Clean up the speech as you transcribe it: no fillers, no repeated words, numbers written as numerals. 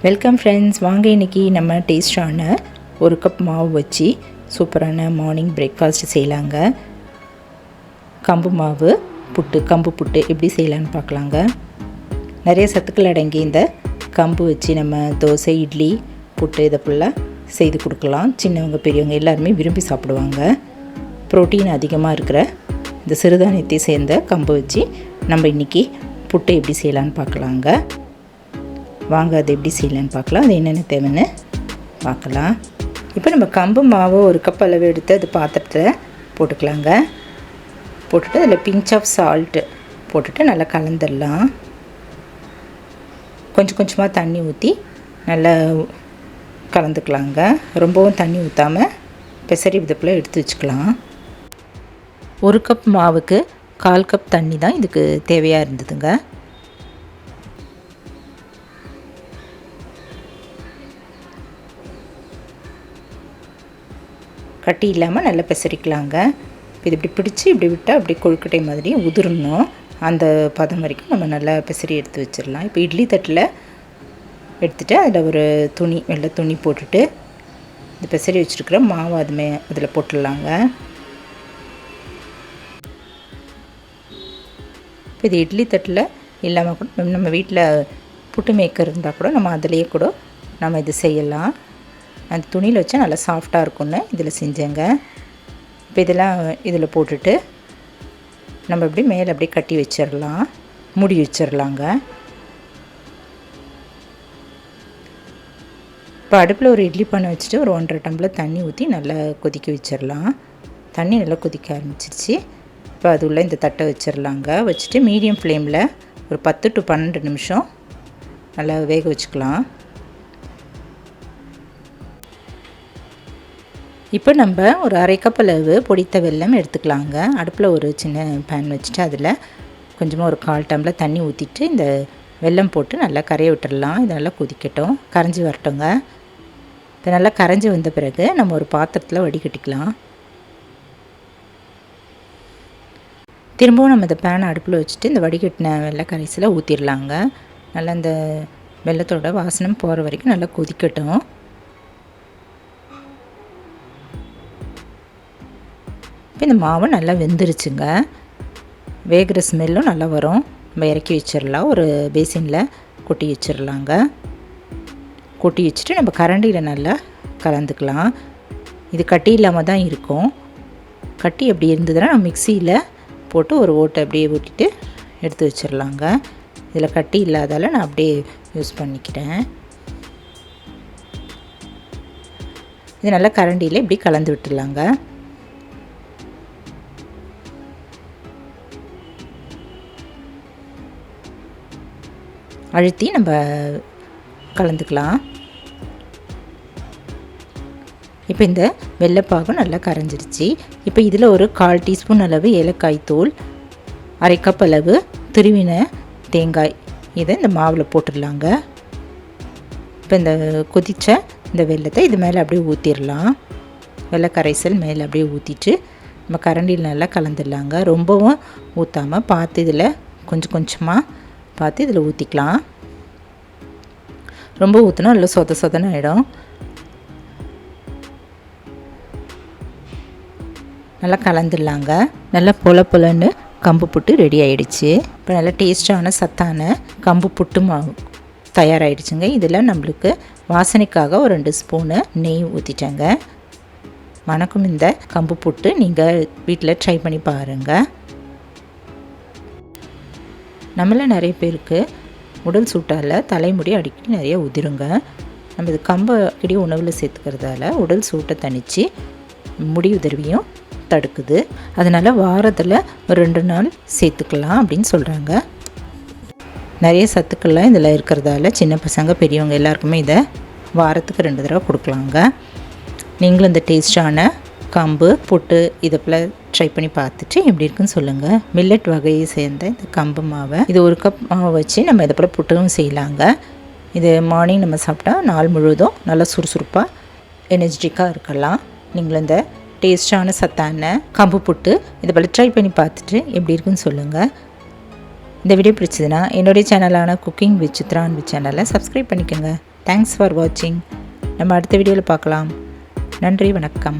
Welcome friends, வாங்க இன்றைக்கி நம்ம டேஸ்டான ஒரு கப் மாவு வச்சு சூப்பரான மார்னிங் பிரேக்ஃபாஸ்ட் செய்யலாங்க. கம்பு மாவு புட்டு, கம்பு புட்டு எப்படி செய்யலான்னு பார்க்கலாங்க. நிறைய சத்துக்கள் அடங்கி இந்த கம்பு வச்சு நம்ம தோசை, இட்லி, புட்டு இதை ஃபுல்லாக செய்து கொடுக்கலாம். சின்னவங்க பெரியவங்க எல்லாருமே விரும்பி சாப்பிடுவாங்க. ப்ரோட்டீன் அதிகமாக இருக்கிற இந்த சிறுதானியத்தை சேர்ந்த கம்பு வச்சு நம்ம இன்றைக்கி புட்டு எப்படி செய்யலான்னு பார்க்கலாங்க. வாங்க அது எப்படி செய்யலான்னு பார்க்கலாம். அது என்னென்ன தேவைன்னு பார்க்கலாம். இப்போ நம்ம கம்பு மாவு ஒரு கப் அளவு எடுத்து அது பாத்திரத்தில் போட்டுக்கலாங்க. போட்டுட்டு அதில் பிஞ்ச் ஆஃப் சால்ட்டு போட்டுட்டு நல்லா கலந்துடலாம். கொஞ்சம் கொஞ்சமாக தண்ணி ஊற்றி நல்லா கலந்துக்கலாங்க. ரொம்பவும் தண்ணி ஊற்றாமல் பெசரி விதப்பில் எடுத்து வச்சுக்கலாம். ஒரு கப் மாவுக்கு 1/4 கப் தண்ணி தான் இதுக்கு தேவையாக இருந்ததுங்க. கட்டி இல்லாமல் நல்லா பெசரிக்கலாங்க. இது இப்படி பிடிச்சி இப்படி விட்டால் அப்படி கொழுக்கட்டை மாதிரி உதிரணும். அந்த பதம் வரைக்கும் நம்ம நல்லா பெசரி எடுத்து வச்சிடலாம். இப்போ இட்லி தட்டில் எடுத்துகிட்டு அதில் ஒரு துணி, வெள்ளை துணி போட்டுட்டு இந்த பெசரி வச்சுருக்கிற மாவு அதில் போட்டுடலாங்க. இப்போ இது இட்லி தட்டில் இல்லாமல் கூட நம்ம வீட்டில் புட்டு மேக்கர் இருந்தால் கூட நம்ம அதிலேயே கூட நம்ம இது செய்யலாம். அந்த துணியில் வச்சா நல்லா சாஃப்டாக இருக்கும்னு இதில் செஞ்சேங்க. இப்போ இதெல்லாம் இதில் போட்டுட்டு நம்ம இப்படி மேலே அப்படியே கட்டி வச்சிடலாம், மூடி வச்சிடலாங்க. இப்போ அடுப்பில் ஒரு இட்லி பானை வச்சுட்டு ஒரு 1.5 டம்ளர் தண்ணி ஊற்றி நல்லா கொதிக்க வச்சிடலாம். தண்ணி நல்லா கொதிக்க ஆரம்பிச்சிருச்சு. இப்போ அது உள்ள இந்த தட்டை வச்சிடலாங்க. வச்சுட்டு மீடியம் ஃப்ளேமில் ஒரு 10 to 12 நிமிஷம் நல்லா வேக வச்சுக்கலாம். இப்போ நம்ம ஒரு 1/2 கப் அளவு பொடித்த வெல்லம் எடுத்துக்கலாங்க. அடுப்பில் ஒரு சின்ன பேன் வச்சுட்டு அதில் கொஞ்சமாக ஒரு 1/4 டம்ளர் தண்ணி ஊற்றிட்டு இந்த வெல்லம் போட்டு நல்லா கரைய விட்டுடலாம். இது நல்லா கொதிக்கட்டும், கரைஞ்சி வரட்டுங்க. இப்போ நல்லா கரைஞ்சி வந்த பிறகு நம்ம ஒரு பாத்திரத்தில் வடிகட்டிக்கலாம். திரும்பவும் நம்ம இந்த பேனை அடுப்பில் வச்சுட்டு இந்த வடிகட்டின வெள்ளை கரைசலை ஊற்றிடலாங்க. நல்லா இந்த வெல்லத்தோட வாசனம் போகிற வரைக்கும் நல்லா கொதிக்கட்டும். இப்போ இந்த மாவு நல்லா வெந்துருச்சுங்க. வேகிற ஸ்மெல்லும் நல்லா வரும். நம்ம இறக்கி வச்சிடலாம். ஒரு பேசினில் கொட்டி வச்சிடலாங்க. கொட்டி வச்சுட்டு நம்ம கரண்டியில் நல்லா கலந்துக்கலாம். இது கட்டி இல்லாமல் தான் இருக்கும். கட்டி எப்படி இருந்ததுன்னா நம்ம மிக்சியில் போட்டு ஒரு ஓட்டை அப்படியே ஊட்டிட்டு எடுத்து வச்சிடலாங்க. இதில் கட்டி இல்லாதால நான் அப்படியே யூஸ் பண்ணிக்கிறேன். இது நல்லா கரண்டியில் இப்படி கலந்து விட்டுடலாங்க. அழுத்தி நம்ம கலந்துக்கலாம். இப்போ இந்த வெள்ளைப்பாகும் நல்லா கரைஞ்சிருச்சு. இப்போ இதில் ஒரு 1/4 டீஸ்பூன் அளவு ஏலக்காய் தூள், 1/2 கப் அளவு துருவின தேங்காய் இதை இந்த மாவில் போட்டுடலாங்க. இப்போ இந்த கொதித்த இந்த வெல்லத்தை இது மேலே அப்படியே ஊற்றிடலாம். வெள்ளை கரைசல் மேலே அப்படியே ஊற்றிட்டு நம்ம கரண்டியில் நல்லா கலந்துடலாங்க. ரொம்பவும் ஊற்றாமல் பார்த்து இதில் கொஞ்சம் கொஞ்சமாக பார்த்து இதில் ஊற்றிக்கலாம். ரொம்ப ஊற்றினா நல்லா சொதன்னு ஆகிடும். நல்லா கலந்துடலாங்க. நல்லா பொலன்னு கம்பு புட்டு ரெடி ஆகிடுச்சு. இப்போ நல்லா டேஸ்டான சத்தான கம்பு புட்டு மாவு தயாராகிடுச்சுங்க. இதில் நம்மளுக்கு வாசனைக்காக ஒரு 2 ஸ்பூனு நெய் ஊற்றிட்டேங்க. வணக்கம். இந்த கம்பு புட்டு நீங்கள் வீட்டில் ட்ரை பண்ணி பாருங்கள். நம்மள நிறைய பேருக்கு உடல் சூட்டால் தலைமுடி அடிக்கடி நிறைய உதிருங்க. நம்ம இது கம்பை அடிக்கடி உணவில் சேர்த்துக்கிறதால உடல் சூட்டை தணித்து முடி உதிர்வையும் தடுக்குது. அதனால் வாரத்தில் ஒரு 2 நாள் சேர்த்துக்கலாம் அப்படின்னு சொல்கிறாங்க. நிறைய சத்துக்கள்லாம் இதில் இருக்கிறதால சின்ன பசங்க பெரியவங்க எல்லாருக்குமே இதை வாரத்துக்கு 2 தடவை கொடுக்கலாங்க. நீங்களும் இந்த டேஸ்டான கம்பு புட்டு இதை போல் ட்ரை பண்ணி பார்த்துட்டு எப்படி இருக்குன்னு சொல்லுங்கள். மில்லட் வகையை சேர்ந்த இந்த கம்பு மாவை இது 1 கப் மாவை வச்சு நம்ம இதை போல் புட்டும் செய்யலாங்க. இது மார்னிங் நம்ம சாப்பிட்டா நாள் முழுவதும் நல்லா சுறுசுறுப்பாக எனர்ஜிட்டிக்காக இருக்கலாம். நீங்களும் இந்த டேஸ்டான சத்தான கம்பு புட்டு இதை போல் ட்ரை பண்ணி பார்த்துட்டு எப்படி இருக்குன்னு சொல்லுங்கள். இந்த வீடியோ பிடிச்சதுன்னா என்னுடைய சேனலான குக்கிங் வித் சித்ரா சேனலை சப்ஸ்கிரைப் பண்ணிக்கோங்க. தேங்க்ஸ் ஃபார் வாட்சிங். நம்ம அடுத்த வீடியோவில் பார்க்கலாம். நன்றி, வணக்கம்.